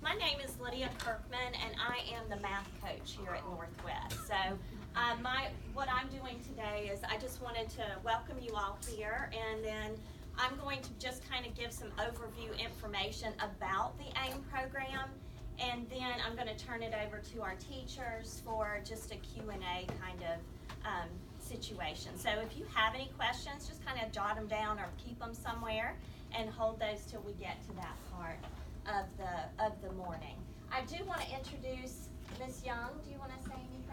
My name is Lydia Kirkman, and I am the math coach here at Northwest. So what I'm doing today is I just wanted to welcome you all here, and then I'm going to just kind of give some overview information about the AIMMS program, and then I'm going to turn it over to our teachers for just a Q&A kind of situation. So if you have any questions, just kind of jot them down or keep them somewhere and hold those till we get to that part of the morning. I do want to introduce Ms. Young. Do you want to say anything?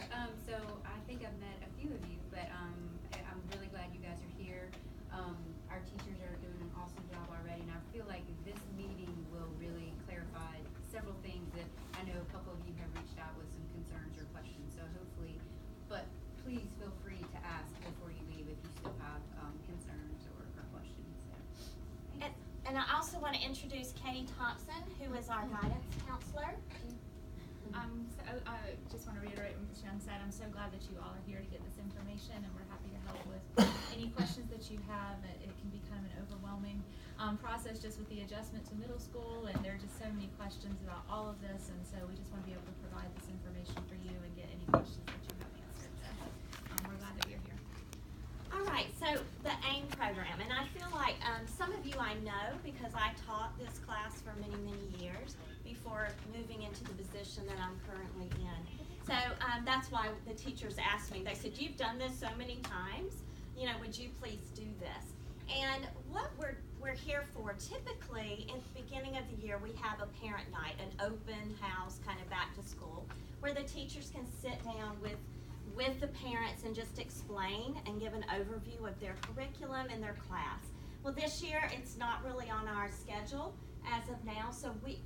Hi. So I think I've met a few of you, but I'm really glad you guys are here. Our teachers are doing an awesome job already, and I feel like this meeting will really clarify several things that I know a couple of you have reached out with some concerns or questions. So hopefully, but please feel free to ask before you leave if you still have concerns or questions. So, and I also want to introduce Katie Thompson, who is our guidance counselor. So I just want to reiterate what Ms. Young said. I'm so glad that you all are here to get this information, and we're happy to help with any questions that you have. It can be kind of an overwhelming process just with the adjustment to middle school, and there are just so many questions about all of this, and so we just want to be able to provide this information for you and get any questions that you have answered. So we're glad that you're here. All right, so the AIMMS program, and I feel like some of you I know because I taught this class for many, many years before moving into the position that I'm currently in. So that's why the teachers asked me, they said, you've done this so many times, you know, would you please do this? And what we're here for, typically in the beginning of the year, we have a parent night, an open house kind of back to school, where the teachers can sit down with the parents and just explain and give an overview of their curriculum and their class. Well, this year it's not really on our schedule as of now, so we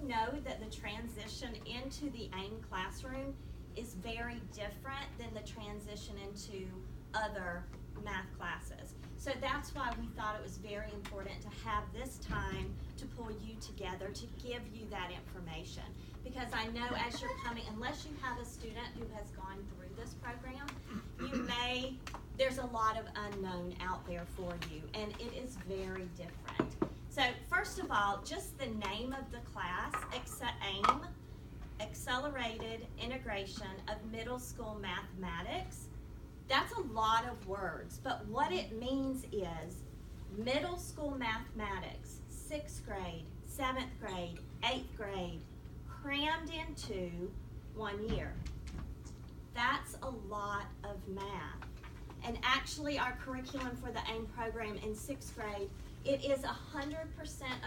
know that the transition into the AIMMS classroom is very different than the transition into other math classes. So that's why we thought it was very important to have this time to pull you together to give you that information. Because I know as you're coming, unless you have a student who has gone through this program, there's a lot of unknown out there for you, and it is very different. So first of all, just the name of the class, AIMMS, Accelerated Integration of Middle School Mathematics. That's a lot of words, but what it means is middle school mathematics, 6th grade, 7th grade, 8th grade, crammed into 1 year. That's a lot of math. And actually our curriculum for the AIMMS program in 6th grade, it is 100%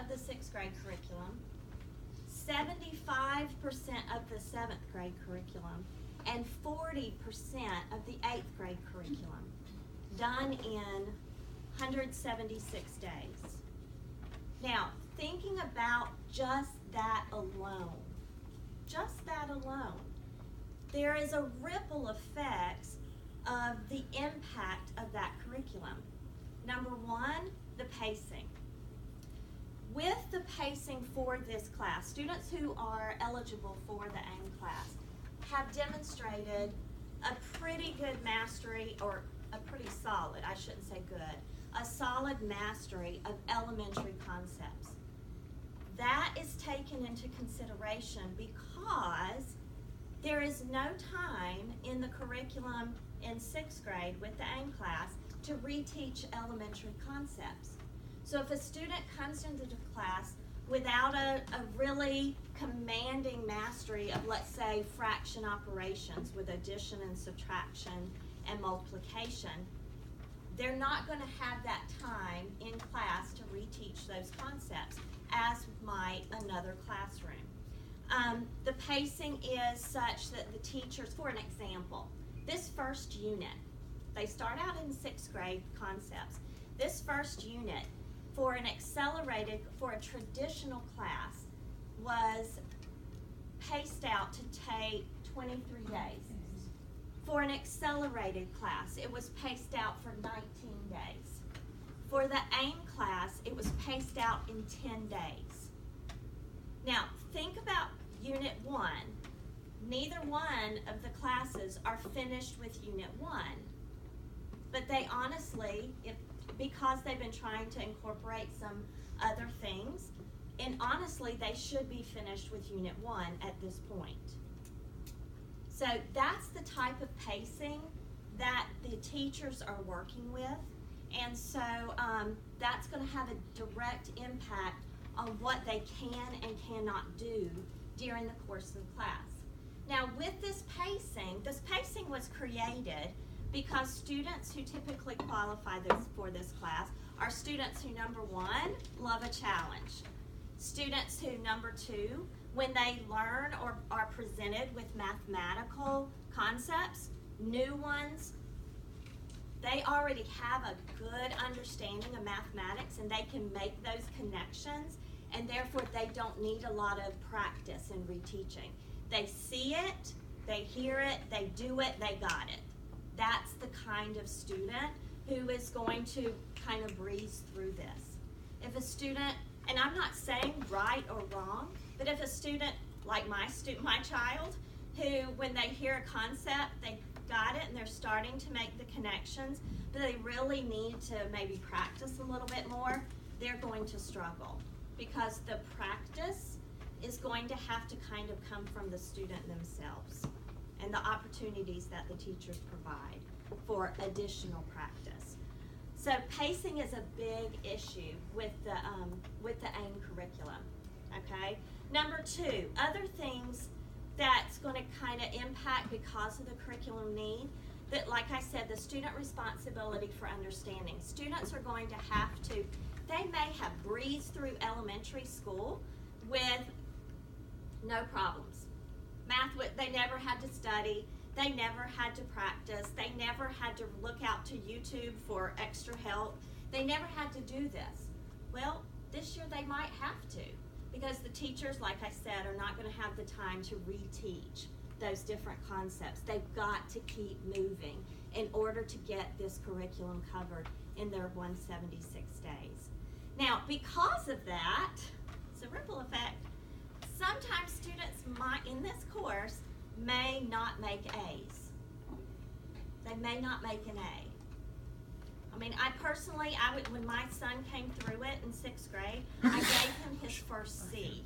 of the 6th grade curriculum, 75% of the 7th grade curriculum, and 40% of the 8th grade curriculum, done in 176 days. Now, thinking about just that alone, there is a ripple effect of the impact of that curriculum. Number one, the pacing. With the pacing for this class, students who are eligible for the AIMMS class have demonstrated a pretty good mastery, or a pretty solid, I shouldn't say good, a solid mastery of elementary concepts. That is taken into consideration because there is no time in the curriculum in 6th grade with the AIMMS class to reteach elementary concepts. So if a student comes into the class without a really commanding mastery of, let's say, fraction operations with addition and subtraction and multiplication, they're not going to have that time in class to reteach those concepts as might another classroom. The pacing is such that the teachers, for an example, this first unit, they start out in 6th grade concepts. This first unit, for an accelerated, for a traditional class, was paced out to take 23 days. For an accelerated class, it was paced out for 19 days. For the AIMMS class, it was paced out in 10 days. Now, think about Unit 1. Neither one of the classes are finished with Unit 1. But they honestly, because they've been trying to incorporate some other things And honestly, they should be finished with Unit 1 at this point. So that's the type of pacing that the teachers are working with. And so that's going to have a direct impact on what they can and cannot do during the course of the class. Now with this pacing was created because students who typically qualify for this class are students who, number one, love a challenge. Students who, number two, when they learn or are presented with mathematical concepts, new ones, they already have a good understanding of mathematics and they can make those connections, and therefore they don't need a lot of practice in reteaching. They see it, they hear it, they do it, they got it. That's the kind of student who is going to kind of breeze through this. If a student, and I'm not saying right or wrong, but if a student like my child, who when they hear a concept, they got it and they're starting to make the connections, but they really need to maybe practice a little bit more, they're going to struggle because the practice is going to have to kind of come from the student themselves and the opportunities that the teachers provide for additional practice. So pacing is a big issue with the AIM curriculum, okay? Number two, other things that's going to kind of impact because of the curriculum need, that like I said, the student responsibility for understanding. Students are going to have to, they may have breezed through elementary school with no problems. Math, they never had to study, they never had to practice, they never had to look out to YouTube for extra help, they never had to do this. Well, this year they might have to, because the teachers, like I said, are not going to have the time to reteach those different concepts. They've got to keep moving in order to get this curriculum covered in their 176 days. Now, because of that, it's a ripple effect. Sometimes students might, in this course, may not make A's. They may not make an A. I mean, I personally, when my son came through it in 6th grade, I gave him his first C.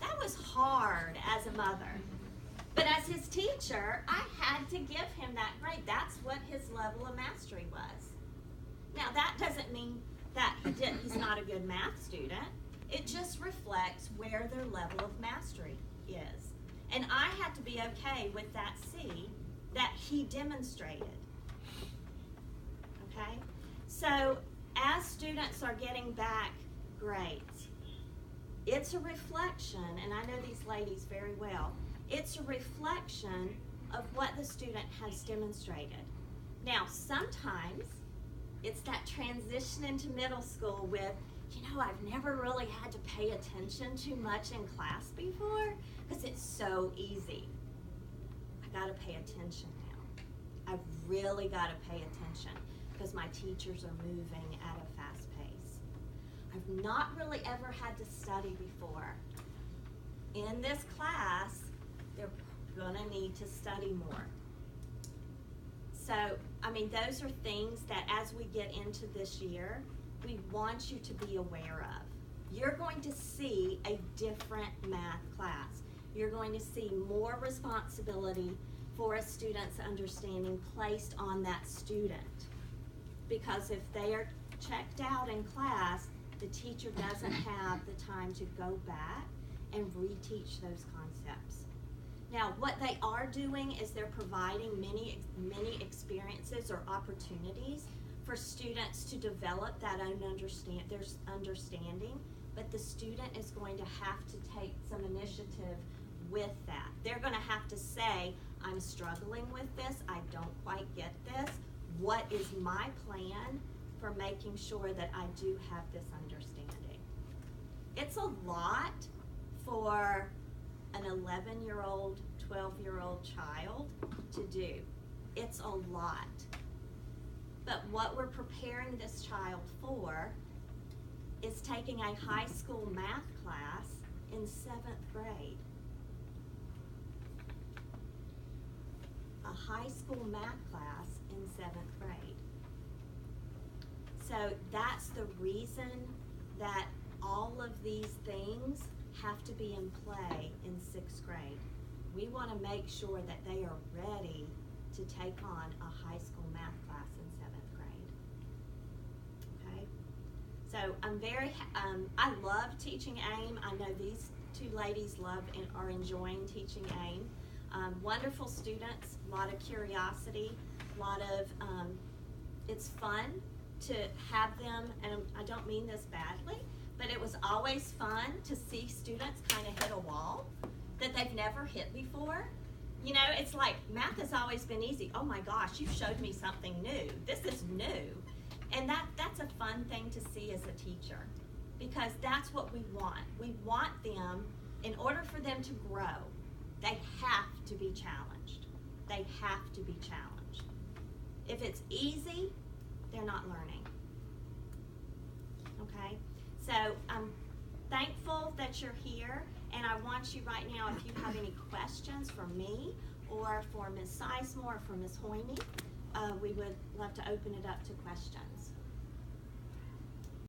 That was hard as a mother. But as his teacher, I had to give him that grade. That's what his level of mastery was. Now, that doesn't mean that he's not a good math student. It just reflects where their level of mastery is. And I had to be okay with that C that he demonstrated. Okay? So as students are getting back grades, it's a reflection, and I know these ladies very well, it's a reflection of what the student has demonstrated. Now, sometimes it's that transition into middle school with, you know, I've never really had to pay attention too much in class before because it's so easy. I gotta pay attention now. I've really gotta pay attention because my teachers are moving at a fast pace. I've not really ever had to study before. In this class, they're gonna need to study more. So, I mean, those are things that as we get into this year, we want you to be aware of. You're going to see a different math class. You're going to see more responsibility for a student's understanding placed on that student. Because if they are checked out in class, the teacher doesn't have the time to go back and reteach those concepts. Now, what they are doing is they're providing many experiences or opportunities for students to develop that own understanding, but the student is going to have to take some initiative with that. They're going to have to say, I'm struggling with this, I don't quite get this. What is my plan for making sure that I do have this understanding? It's a lot for an 11-year-old, 12-year-old child to do. It's a lot. But what we're preparing this child for is taking a high school math class in 7th grade. A high school math class in 7th grade. So that's the reason that all of these things have to be in play in 6th grade. We want to make sure that they are ready to take on a high school math class in 7th grade. Okay? So I'm I love teaching AIM. I know these two ladies love and are enjoying teaching AIM. Wonderful students, a lot of curiosity, a lot of, it's fun to have them, and I don't mean this badly, but it was always fun to see students kind of hit a wall that they've never hit before. You know, it's like math has always been easy. Oh my gosh, you showed me something new. This is new. And that's a fun thing to see as a teacher, because that's what we want. We want them, in order for them to grow, they have to be challenged. They have to be challenged. If it's easy, they're not learning. Okay? So I'm thankful that you're here, and I want you right now, if you have any questions for me or for Ms. Sizemore or for Ms. Hoyne, we would love to open it up to questions.